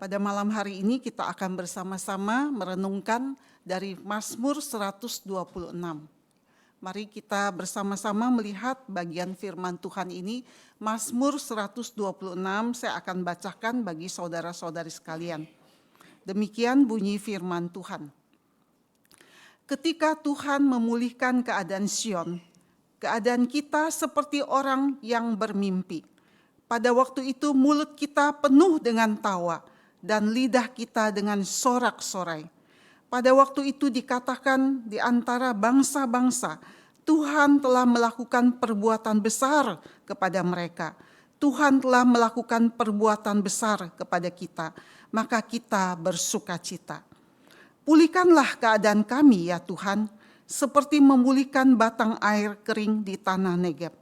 Pada malam hari ini kita akan bersama-sama merenungkan dari Mazmur 126. Mari kita bersama-sama melihat bagian firman Tuhan ini. Mazmur 126 saya akan bacakan bagi saudara-saudari sekalian. Demikian bunyi firman Tuhan. Ketika Tuhan memulihkan keadaan Sion, keadaan kita seperti orang yang bermimpi. Pada waktu itu mulut kita penuh dengan tawa dan lidah kita dengan sorak-sorai. Pada waktu itu dikatakan di antara bangsa-bangsa, Tuhan telah melakukan perbuatan besar kepada mereka. Tuhan telah melakukan perbuatan besar kepada kita, maka kita bersukacita. Pulihkanlah keadaan kami ya Tuhan, seperti memulihkan batang air kering di tanah Negeb.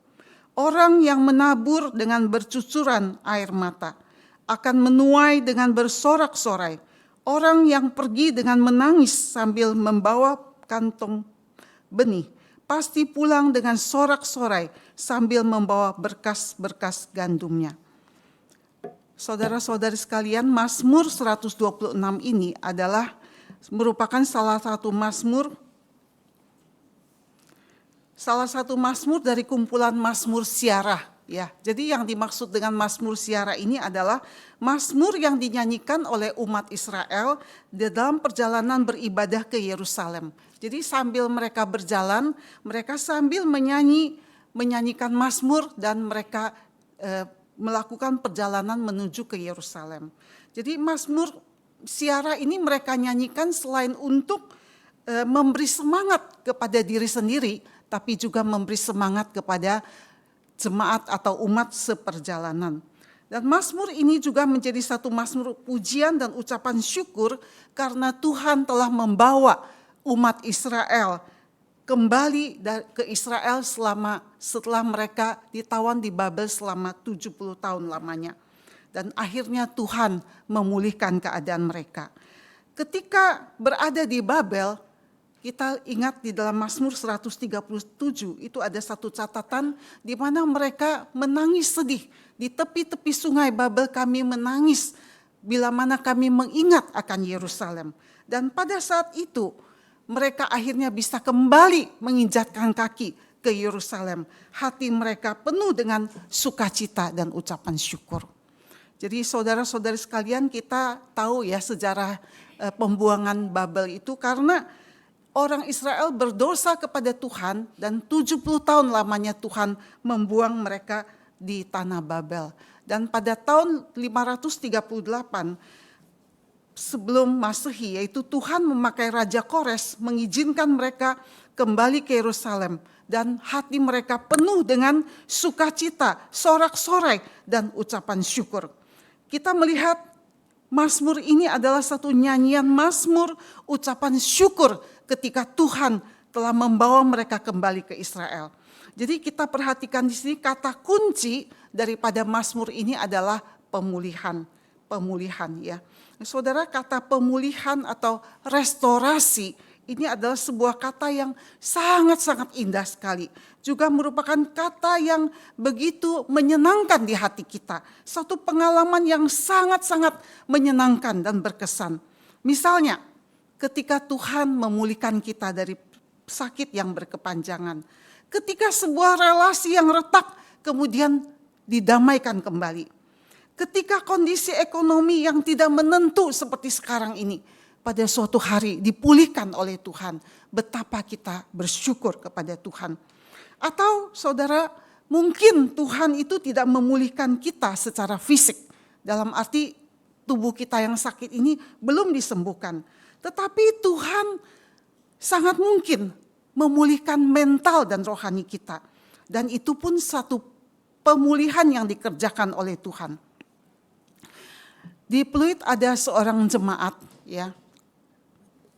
Orang yang menabur dengan bercucuran air mata akan menuai dengan bersorak-sorai. Orang yang pergi dengan menangis sambil membawa kantong benih, pasti pulang dengan sorak-sorai sambil membawa berkas-berkas gandumnya. Saudara-saudari sekalian, Mazmur 126 ini adalah merupakan salah satu mazmur dari kumpulan mazmur siarah. Ya, jadi yang dimaksud dengan mazmur siarah ini adalah mazmur yang dinyanyikan oleh umat Israel di dalam perjalanan beribadah ke Yerusalem. Jadi sambil mereka berjalan, mereka sambil menyanyikan mazmur dan mereka melakukan perjalanan menuju ke Yerusalem. Jadi mazmur siarah ini mereka nyanyikan selain untuk memberi semangat kepada diri sendiri, tapi juga memberi semangat kepada jemaat atau umat seperjalanan. Dan mazmur ini juga menjadi satu mazmur pujian dan ucapan syukur karena Tuhan telah membawa umat Israel kembali ke Israel setelah mereka ditawan di Babel selama 70 tahun lamanya. Dan akhirnya Tuhan memulihkan keadaan mereka. Ketika berada di Babel, kita ingat di dalam Mazmur 137 itu ada satu catatan di mana mereka menangis sedih. Di tepi-tepi sungai Babel kami menangis bila mana kami mengingat akan Yerusalem. Dan pada saat itu mereka akhirnya bisa kembali menginjakkan kaki ke Yerusalem. Hati mereka penuh dengan sukacita dan ucapan syukur. Jadi saudara-saudari sekalian, kita tahu ya sejarah pembuangan Babel itu karena orang Israel berdosa kepada Tuhan dan 70 tahun lamanya Tuhan membuang mereka di tanah Babel. Dan pada tahun 538 sebelum Masehi, yaitu Tuhan memakai Raja Kores mengizinkan mereka kembali ke Yerusalem. Dan hati mereka penuh dengan sukacita, sorak-sorai dan ucapan syukur. Kita melihat Mazmur ini adalah satu nyanyian mazmur ucapan syukur ketika Tuhan telah membawa mereka kembali ke Israel. Jadi kita perhatikan di sini kata kunci daripada mazmur ini adalah pemulihan. Pemulihan ya. Saudara, kata pemulihan atau restorasi ini adalah sebuah kata yang sangat-sangat indah sekali. Juga merupakan kata yang begitu menyenangkan di hati kita. Satu pengalaman yang sangat-sangat menyenangkan dan berkesan. Misalnya, ketika Tuhan memulihkan kita dari sakit yang berkepanjangan. Ketika sebuah relasi yang retak kemudian didamaikan kembali. Ketika kondisi ekonomi yang tidak menentu seperti sekarang ini, pada suatu hari dipulihkan oleh Tuhan. Betapa kita bersyukur kepada Tuhan. Atau saudara, mungkin Tuhan itu tidak memulihkan kita secara fisik. Dalam arti tubuh kita yang sakit ini belum disembuhkan. Tetapi Tuhan sangat mungkin memulihkan mental dan rohani kita. Dan itu pun satu pemulihan yang dikerjakan oleh Tuhan. Di Pluit ada seorang jemaat ya.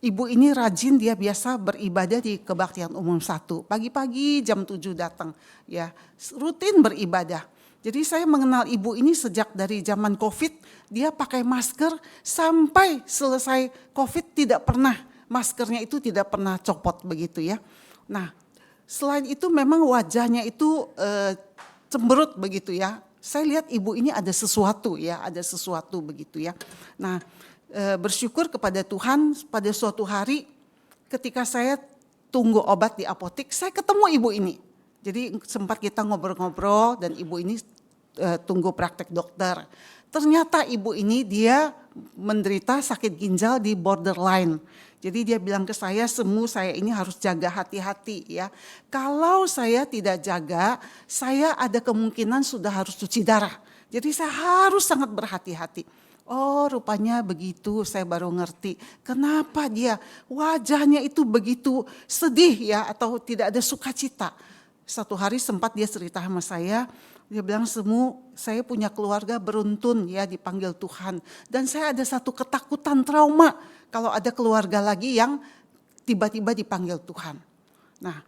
Ibu ini rajin, dia biasa beribadah di Kebaktian Umum 1. Pagi-pagi jam 7 datang, ya rutin beribadah. Jadi saya mengenal ibu ini sejak dari zaman COVID, dia pakai masker sampai selesai COVID tidak pernah, maskernya itu tidak pernah copot begitu ya. Nah, selain itu memang wajahnya itu cemberut begitu ya, saya lihat ibu ini ada sesuatu begitu ya. Nah, bersyukur kepada Tuhan pada suatu hari ketika saya tunggu obat di apotek, saya ketemu ibu ini. Jadi sempat kita ngobrol-ngobrol dan ibu ini tunggu praktek dokter. Ternyata ibu ini dia menderita sakit ginjal di borderline. Jadi dia bilang ke saya, "Semu, saya ini harus jaga hati-hati ya. Kalau saya tidak jaga, saya ada kemungkinan sudah harus cuci darah. Jadi saya harus sangat berhati-hati." Oh, rupanya begitu, saya baru ngerti. Kenapa dia wajahnya itu begitu sedih ya, atau tidak ada sukacita. Satu hari sempat dia cerita sama saya, dia bilang, "Semu, saya punya keluarga beruntun ya dipanggil Tuhan. Dan saya ada satu ketakutan trauma kalau ada keluarga lagi yang tiba-tiba dipanggil Tuhan." Nah,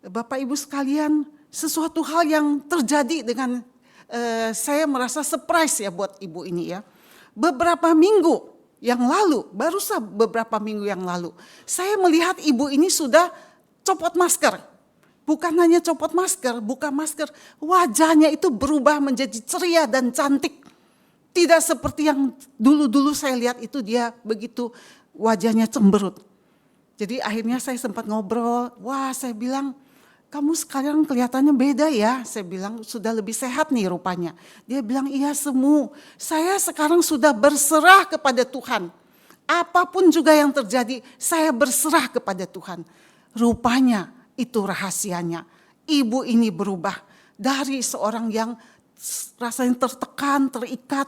Bapak Ibu sekalian, sesuatu hal yang terjadi dengan saya merasa surprise ya buat ibu ini ya. Beberapa minggu yang lalu, beberapa minggu yang lalu, saya melihat ibu ini sudah copot masker. Bukan hanya copot masker, buka masker, wajahnya itu berubah menjadi ceria dan cantik. Tidak seperti yang dulu-dulu saya lihat itu dia begitu wajahnya cemberut. Jadi akhirnya saya sempat ngobrol, saya bilang, "Kamu sekarang kelihatannya beda ya." Saya bilang, "Sudah lebih sehat nih rupanya." Dia bilang, "Iya Semu, saya sekarang sudah berserah kepada Tuhan. Apapun juga yang terjadi, saya berserah kepada Tuhan." Rupanya itu rahasianya. Ibu ini berubah dari seorang yang rasanya tertekan, terikat.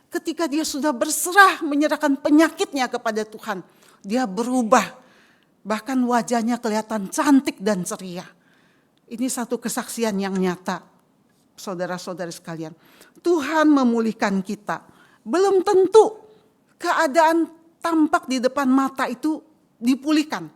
Ketika dia sudah berserah menyerahkan penyakitnya kepada Tuhan, dia berubah. Bahkan wajahnya kelihatan cantik dan ceria. Ini satu kesaksian yang nyata, saudara-saudari sekalian. Tuhan memulihkan kita. Belum tentu keadaan tampak di depan mata itu dipulihkan.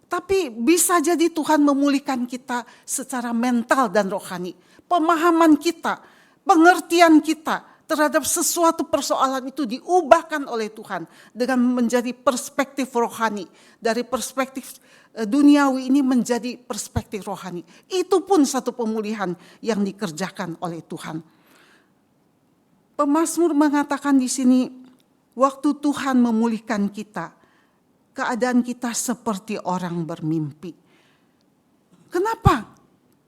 Tapi bisa jadi Tuhan memulihkan kita secara mental dan rohani. Pemahaman kita, pengertian kita terhadap sesuatu persoalan itu diubahkan oleh Tuhan dengan menjadi perspektif rohani. Dari perspektif duniawi ini menjadi perspektif rohani. Itu pun satu pemulihan yang dikerjakan oleh Tuhan. Pemazmur mengatakan di sini, waktu Tuhan memulihkan kita, keadaan kita seperti orang bermimpi. Kenapa?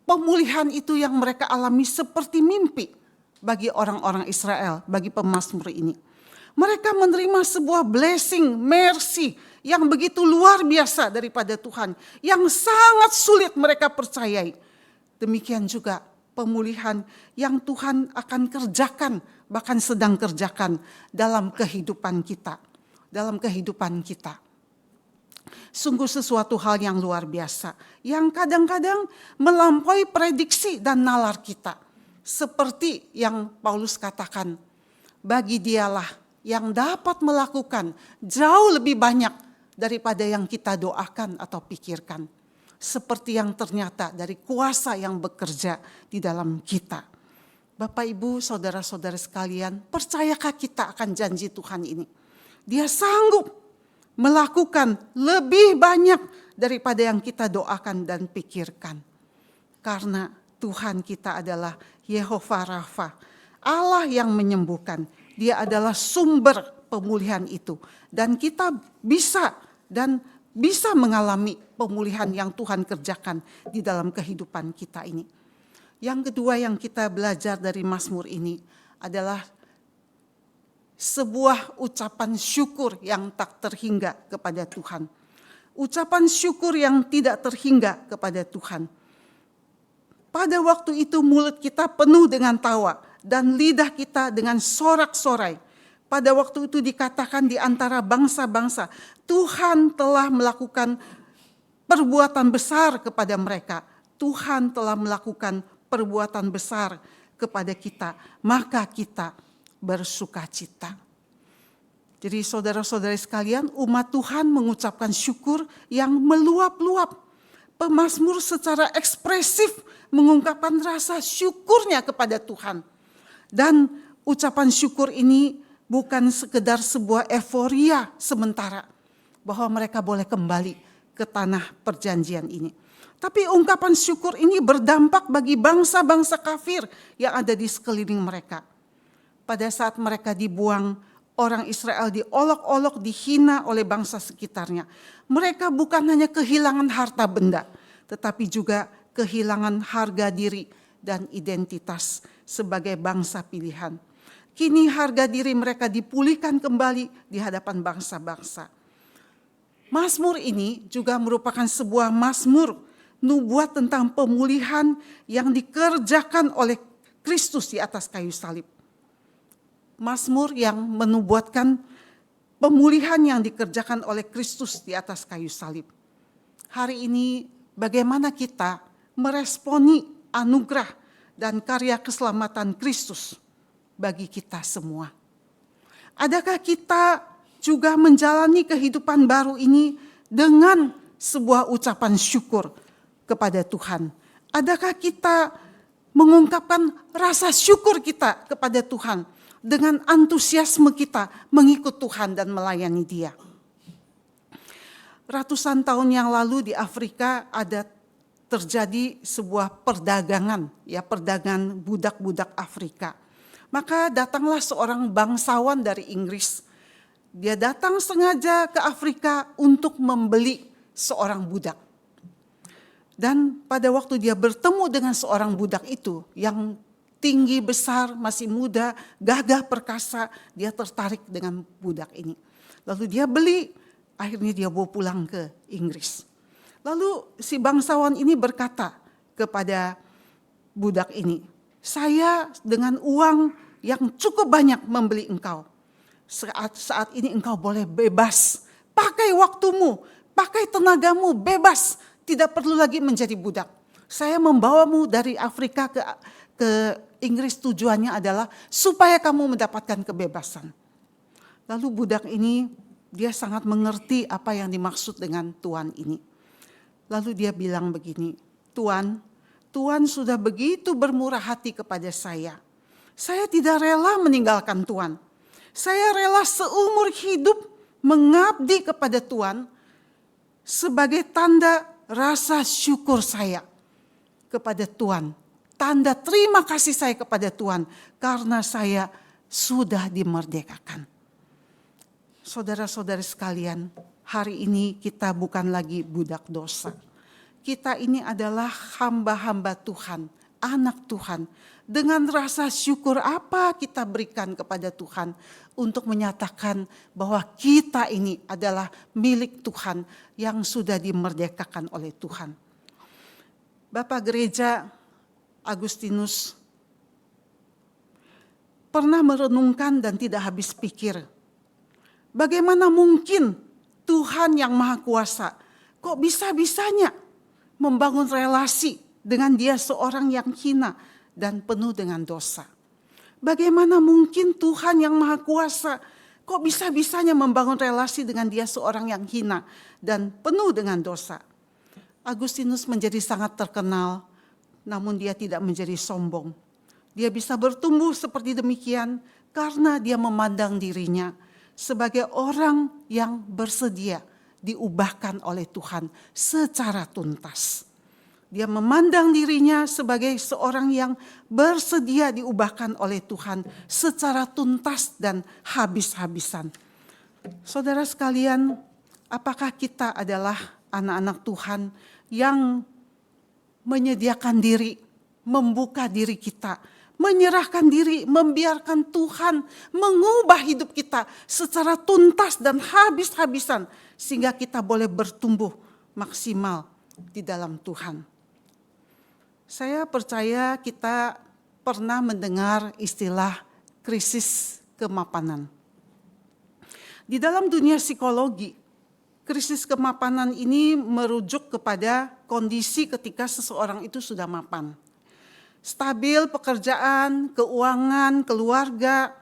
Pemulihan itu yang mereka alami seperti mimpi bagi orang-orang Israel, bagi pemazmur ini. Mereka menerima sebuah blessing, mercy yang begitu luar biasa daripada Tuhan, yang sangat sulit mereka percayai. Demikian juga pemulihan yang Tuhan akan kerjakan, bahkan sedang kerjakan dalam kehidupan kita. Sungguh sesuatu hal yang luar biasa, yang kadang-kadang melampaui prediksi dan nalar kita. Seperti yang Paulus katakan, bagi dialah yang dapat melakukan jauh lebih banyak daripada yang kita doakan atau pikirkan. Seperti yang ternyata dari kuasa yang bekerja di dalam kita. Bapak, Ibu, saudara-saudara sekalian, percayakah kita akan janji Tuhan ini? Dia sanggup melakukan lebih banyak daripada yang kita doakan dan pikirkan. Karena Tuhan kita adalah Yehovah Rafa, Allah yang menyembuhkan. Dia adalah sumber pemulihan itu. Dan kita bisa mengalami pemulihan yang Tuhan kerjakan di dalam kehidupan kita ini. Yang kedua yang kita belajar dari Mazmur ini adalah sebuah ucapan syukur yang tak terhingga kepada Tuhan. Ucapan syukur yang tidak terhingga kepada Tuhan. Pada waktu itu mulut kita penuh dengan tawa dan lidah kita dengan sorak-sorai. Pada waktu itu dikatakan di antara bangsa-bangsa, Tuhan telah melakukan perbuatan besar kepada mereka. Tuhan telah melakukan perbuatan besar kepada kita, maka kita bersukacita. Jadi saudara-saudari sekalian, umat Tuhan mengucapkan syukur yang meluap-luap. Pemazmur secara ekspresif mengungkapkan rasa syukurnya kepada Tuhan. Dan ucapan syukur ini bukan sekedar sebuah euforia sementara bahwa mereka boleh kembali ke tanah perjanjian ini. Tapi ungkapan syukur ini berdampak bagi bangsa-bangsa kafir yang ada di sekeliling mereka. Pada saat mereka dibuang, orang Israel diolok-olok, dihina oleh bangsa sekitarnya. Mereka bukan hanya kehilangan harta benda, tetapi juga kehilangan harga diri dan identitas sebagai bangsa pilihan. Kini harga diri mereka dipulihkan kembali di hadapan bangsa-bangsa. Mazmur ini juga merupakan sebuah mazmur nubuat tentang pemulihan yang dikerjakan oleh Kristus di atas kayu salib. Mazmur yang menubuatkan pemulihan yang dikerjakan oleh Kristus di atas kayu salib. Hari ini bagaimana kita meresponi anugerah dan karya keselamatan Kristus bagi kita semua? Adakah kita juga menjalani kehidupan baru ini dengan sebuah ucapan syukur kepada Tuhan? Adakah kita mengungkapkan rasa syukur kita kepada Tuhan dengan antusiasme kita mengikut Tuhan dan melayani Dia? Ratusan tahun yang lalu di Afrika ada terjadi sebuah perdagangan budak-budak Afrika. Maka datanglah seorang bangsawan dari Inggris. Dia datang sengaja ke Afrika untuk membeli seorang budak. Dan pada waktu dia bertemu dengan seorang budak itu yang tinggi, besar, masih muda, gagah perkasa, dia tertarik dengan budak ini. Lalu dia beli, akhirnya dia bawa pulang ke Inggris. Lalu si bangsawan ini berkata kepada budak ini, "Saya dengan uang yang cukup banyak membeli engkau. Saat ini engkau boleh bebas, pakai waktumu, pakai tenagamu, bebas, tidak perlu lagi menjadi budak. Saya membawamu dari Afrika ke Inggris, tujuannya adalah supaya kamu mendapatkan kebebasan." Lalu budak ini dia sangat mengerti apa yang dimaksud dengan Tuan ini. Lalu dia bilang begini, "Tuan, Tuan sudah begitu bermurah hati kepada saya. Saya tidak rela meninggalkan Tuan. Saya rela seumur hidup mengabdi kepada Tuan sebagai tanda rasa syukur saya kepada Tuan. Tanda terima kasih saya kepada Tuan karena saya sudah dimerdekakan." Saudara-saudari sekalian, hari ini kita bukan lagi budak dosa. Kita ini adalah hamba-hamba Tuhan, anak Tuhan. Dengan rasa syukur apa kita berikan kepada Tuhan untuk menyatakan bahwa kita ini adalah milik Tuhan yang sudah dimerdekakan oleh Tuhan. Bapak Gereja Agustinus pernah merenungkan dan tidak habis pikir, bagaimana mungkin Tuhan yang Maha Kuasa kok bisa-bisanya membangun relasi dengan Dia seorang yang hina dan penuh dengan dosa? Bagaimana mungkin Tuhan yang Maha Kuasa kok bisa-bisanya membangun relasi dengan Dia seorang yang hina dan penuh dengan dosa? Agustinus menjadi sangat terkenal, namun dia tidak menjadi sombong. Dia bisa bertumbuh seperti demikian karena dia memandang dirinya sebagai orang yang bersedia diubahkan oleh Tuhan secara tuntas. Dia memandang dirinya sebagai seorang yang bersedia diubahkan oleh Tuhan secara tuntas dan habis-habisan. Saudara sekalian, apakah kita adalah anak-anak Tuhan yang menyediakan diri, membuka diri kita, menyerahkan diri, membiarkan Tuhan mengubah hidup kita secara tuntas dan habis-habisan sehingga kita boleh bertumbuh maksimal di dalam Tuhan? Saya percaya kita pernah mendengar istilah krisis kemapanan. Di dalam dunia psikologi, krisis kemapanan ini merujuk kepada kondisi ketika seseorang itu sudah mapan. Stabil pekerjaan, keuangan, keluarga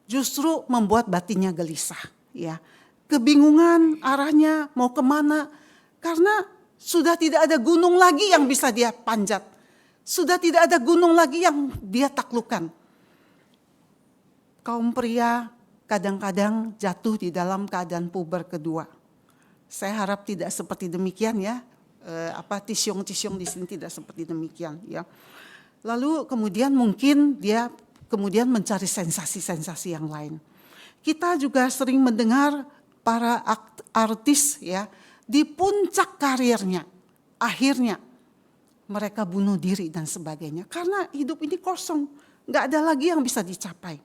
justru membuat batinnya gelisah. Ya, kebingungan arahnya mau kemana karena sudah tidak ada gunung lagi yang bisa dia panjat. Sudah tidak ada gunung lagi yang dia taklukkan. Kaum pria kadang-kadang jatuh di dalam keadaan puber kedua. Saya harap tidak seperti demikian ya tisyong-tisyong di sini tidak seperti demikian ya. Lalu kemudian mungkin dia kemudian mencari sensasi-sensasi yang lain. Kita juga sering mendengar para artis ya di puncak karirnya, akhirnya mereka bunuh diri dan sebagainya. Karena hidup ini kosong, nggak ada lagi yang bisa dicapai.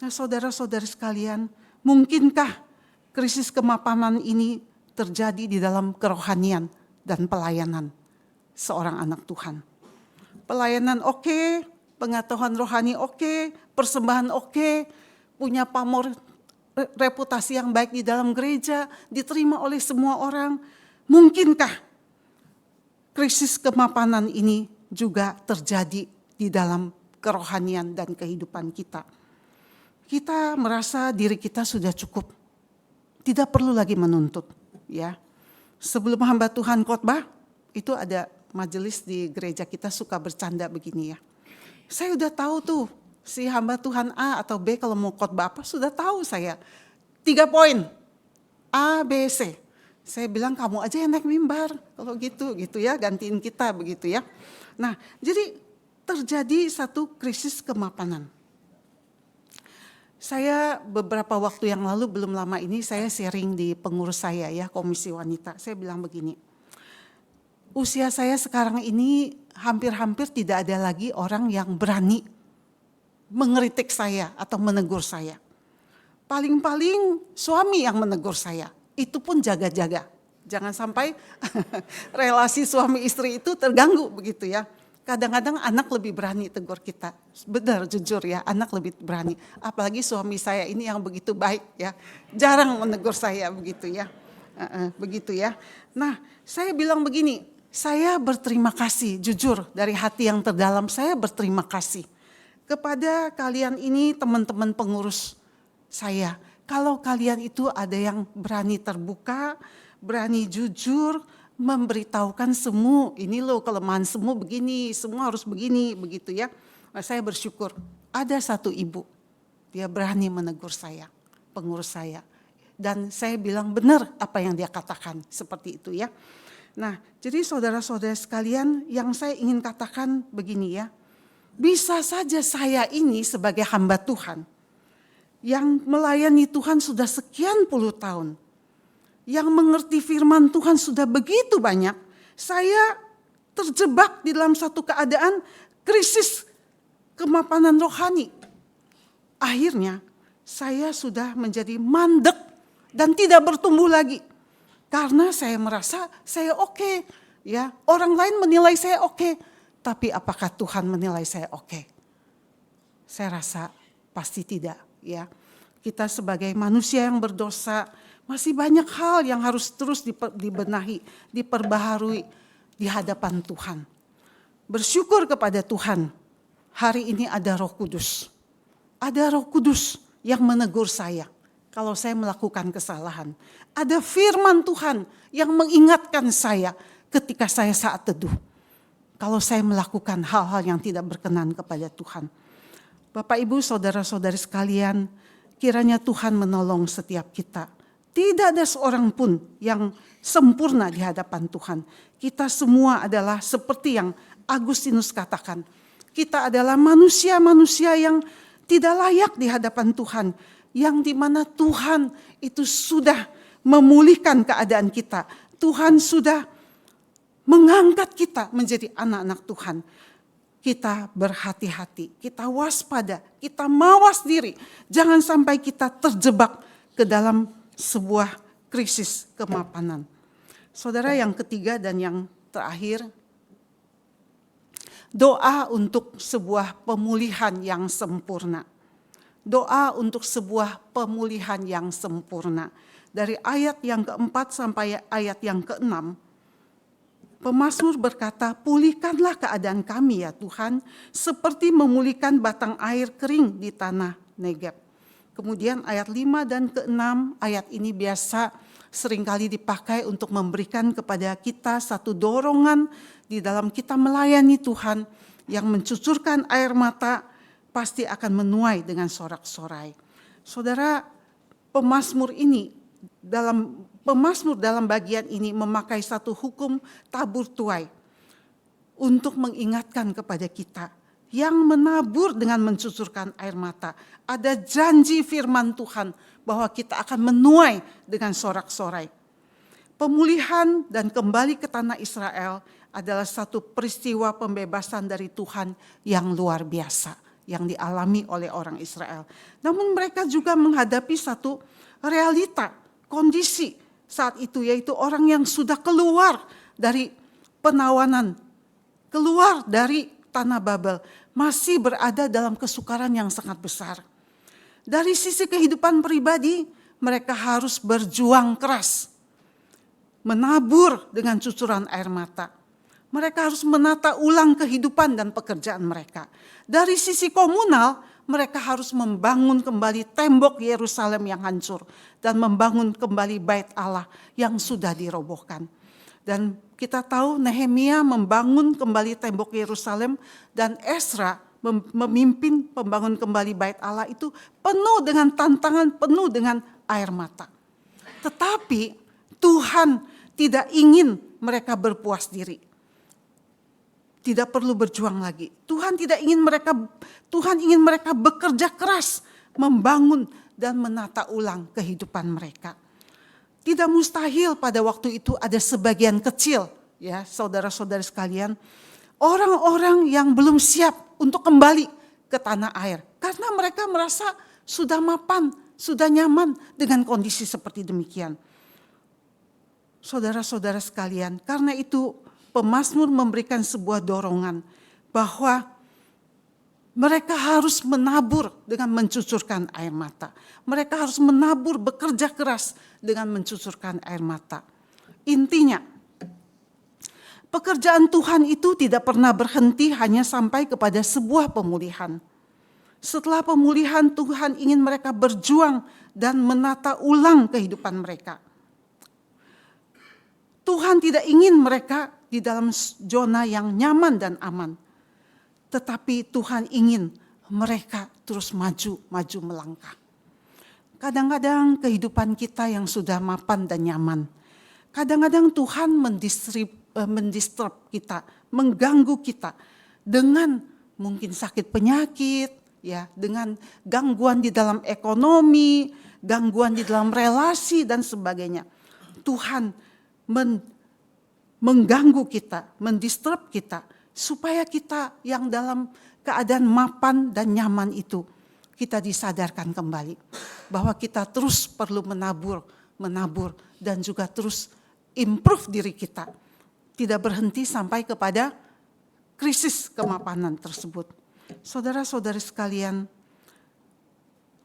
Nah saudara-saudara sekalian, mungkinkah krisis kemapanan ini terjadi di dalam kerohanian dan pelayanan seorang anak Tuhan? Pelayanan oke, pengetahuan rohani oke, persembahan oke, punya pamor reputasi yang baik di dalam gereja, diterima oleh semua orang. Mungkinkah krisis kemapanan ini juga terjadi di dalam kerohanian dan kehidupan kita? Kita merasa diri kita sudah cukup, tidak perlu lagi menuntut. Ya, sebelum hamba Tuhan khotbah, itu ada majelis di gereja kita suka bercanda begini ya. Saya udah tahu tuh si hamba Tuhan A atau B kalau mau khotbah apa sudah tahu saya. 3 poin A, B, C. Saya bilang kamu aja yang naik mimbar kalau gitu ya, gantiin kita begitu ya. Nah jadi terjadi satu krisis kemapanan. Saya beberapa waktu yang lalu belum lama ini saya sharing di pengurus saya ya komisi wanita. Saya bilang begini, usia saya sekarang ini hampir-hampir tidak ada lagi orang yang berani mengeritik saya atau menegur saya. Paling-paling suami yang menegur saya, itu pun jaga-jaga. Jangan sampai relasi suami istri itu terganggu begitu ya. Kadang-kadang anak lebih berani tegur kita. Benar, jujur ya, anak lebih berani. Apalagi suami saya ini yang begitu baik ya. Jarang menegur saya begitu ya. Begitu ya. Nah, saya bilang begini, saya berterima kasih, jujur dari hati yang terdalam saya berterima kasih kepada kalian ini teman-teman pengurus saya. Kalau kalian itu ada yang berani terbuka, berani jujur, memberitahukan semua, ini loh kelemahan semua begini, semua harus begini, begitu ya. Nah, saya bersyukur ada satu ibu, dia berani menegur saya, pengurus saya. Dan saya bilang benar apa yang dia katakan, seperti itu ya. Nah, jadi saudara-saudara sekalian yang saya ingin katakan begini ya. Bisa saja saya ini sebagai hamba Tuhan, yang melayani Tuhan sudah sekian puluh tahun, yang mengerti firman Tuhan sudah begitu banyak, saya terjebak di dalam satu keadaan krisis kemapanan rohani. Akhirnya saya sudah menjadi mandek dan tidak bertumbuh lagi. Karena saya merasa saya oke, ya. Orang lain menilai saya oke, tapi apakah Tuhan menilai saya oke? Saya rasa pasti tidak, ya. Kita sebagai manusia yang berdosa, masih banyak hal yang harus terus dibenahi, diperbaharui di hadapan Tuhan. Bersyukur kepada Tuhan, hari ini ada Roh Kudus. Ada Roh Kudus yang menegur saya kalau saya melakukan kesalahan. Ada firman Tuhan yang mengingatkan saya ketika saya saat teduh. Kalau saya melakukan hal-hal yang tidak berkenan kepada Tuhan. Bapak, Ibu, saudara-saudari sekalian, kiranya Tuhan menolong setiap kita. Tidak ada seorang pun yang sempurna di hadapan Tuhan. Kita semua adalah seperti yang Agustinus katakan. Kita adalah manusia-manusia yang tidak layak di hadapan Tuhan. Yang dimana Tuhan itu sudah memulihkan keadaan kita. Tuhan sudah mengangkat kita menjadi anak-anak Tuhan. Kita berhati-hati, kita waspada, kita mawas diri. Jangan sampai kita terjebak ke dalam sebuah krisis kemapanan. Saudara, yang ketiga dan yang terakhir, doa untuk sebuah pemulihan yang sempurna. Doa untuk sebuah pemulihan yang sempurna. Dari ayat yang keempat sampai ayat yang keenam, pemazmur berkata, pulihkanlah keadaan kami ya Tuhan, seperti memulihkan batang air kering di tanah Negeb. Kemudian ayat 5 dan ke-6, ayat ini biasa seringkali dipakai untuk memberikan kepada kita satu dorongan di dalam kita melayani Tuhan, yang mencucurkan air mata pasti akan menuai dengan sorak-sorai. Saudara, pemazmur ini dalam pemazmur dalam bagian ini memakai satu hukum tabur tuai untuk mengingatkan kepada kita yang menabur dengan mencucurkan air mata. Ada janji firman Tuhan bahwa kita akan menuai dengan sorak-sorai. Pemulihan dan kembali ke tanah Israel adalah satu peristiwa pembebasan dari Tuhan yang luar biasa yang dialami oleh orang Israel. Namun mereka juga menghadapi satu realita, kondisi saat itu, yaitu orang yang sudah keluar dari penawanan, keluar dari tanah Babel, masih berada dalam kesukaran yang sangat besar. Dari sisi kehidupan pribadi, mereka harus berjuang keras, menabur dengan cucuran air mata. Mereka harus menata ulang kehidupan dan pekerjaan mereka. Dari sisi komunal, mereka harus membangun kembali tembok Yerusalem yang hancur dan membangun kembali bait Allah yang sudah dirobohkan. Dan kita tahu Nehemia membangun kembali tembok Yerusalem dan Ezra memimpin pembangun kembali bait Allah itu penuh dengan tantangan, penuh dengan air mata. Tetapi Tuhan tidak ingin mereka berpuas diri. Tidak perlu berjuang lagi. Tuhan ingin mereka bekerja keras, membangun dan menata ulang kehidupan mereka. Tidak mustahil pada waktu itu ada sebagian kecil, ya saudara-saudara sekalian, orang-orang yang belum siap untuk kembali ke tanah air. Karena mereka merasa sudah mapan, sudah nyaman dengan kondisi seperti demikian. Saudara-saudara sekalian, karena itu pemazmur memberikan sebuah dorongan bahwa mereka harus menabur dengan mencucurkan air mata. Mereka harus menabur, bekerja keras dengan mencucurkan air mata. Intinya, pekerjaan Tuhan itu tidak pernah berhenti hanya sampai kepada sebuah pemulihan. Setelah pemulihan, Tuhan ingin mereka berjuang dan menata ulang kehidupan mereka. Tuhan tidak ingin mereka di dalam zona yang nyaman dan aman. Tetapi Tuhan ingin mereka terus maju melangkah. Kadang-kadang kehidupan kita yang sudah mapan dan nyaman. Kadang-kadang Tuhan mendisturb kita, mengganggu kita dengan mungkin sakit penyakit, ya, dengan gangguan di dalam ekonomi, gangguan di dalam relasi dan sebagainya. Tuhan mengganggu kita, mendisturb kita, supaya kita yang dalam keadaan mapan dan nyaman itu, kita disadarkan kembali bahwa kita terus perlu menabur, dan juga terus improve diri kita. Tidak berhenti sampai kepada krisis kemapanan tersebut. Saudara-saudari sekalian,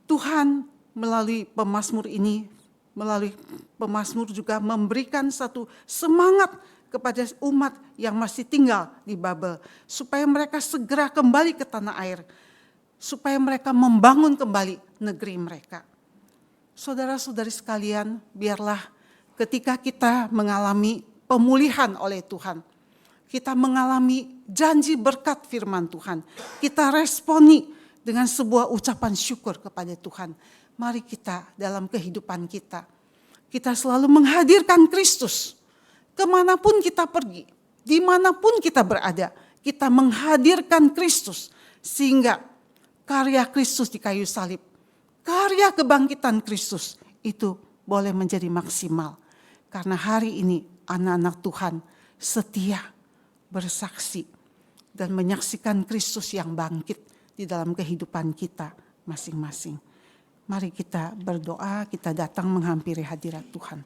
Tuhan melalui pemazmur ini, melalui pemazmur juga memberikan satu semangat kepada umat yang masih tinggal di Babel, supaya mereka segera kembali ke tanah air, supaya mereka membangun kembali negeri mereka. Saudara-saudari sekalian, biarlah ketika kita mengalami pemulihan oleh Tuhan, kita mengalami janji berkat firman Tuhan, kita responi dengan sebuah ucapan syukur kepada Tuhan. Mari kita dalam kehidupan kita selalu menghadirkan Kristus. Kemanapun kita pergi, dimanapun kita berada, kita menghadirkan Kristus. Sehingga karya Kristus di kayu salib, karya kebangkitan Kristus itu boleh menjadi maksimal. Karena hari ini anak-anak Tuhan setia, bersaksi, dan menyaksikan Kristus yang bangkit di dalam kehidupan kita masing-masing. Mari kita berdoa, kita datang menghampiri hadirat Tuhan.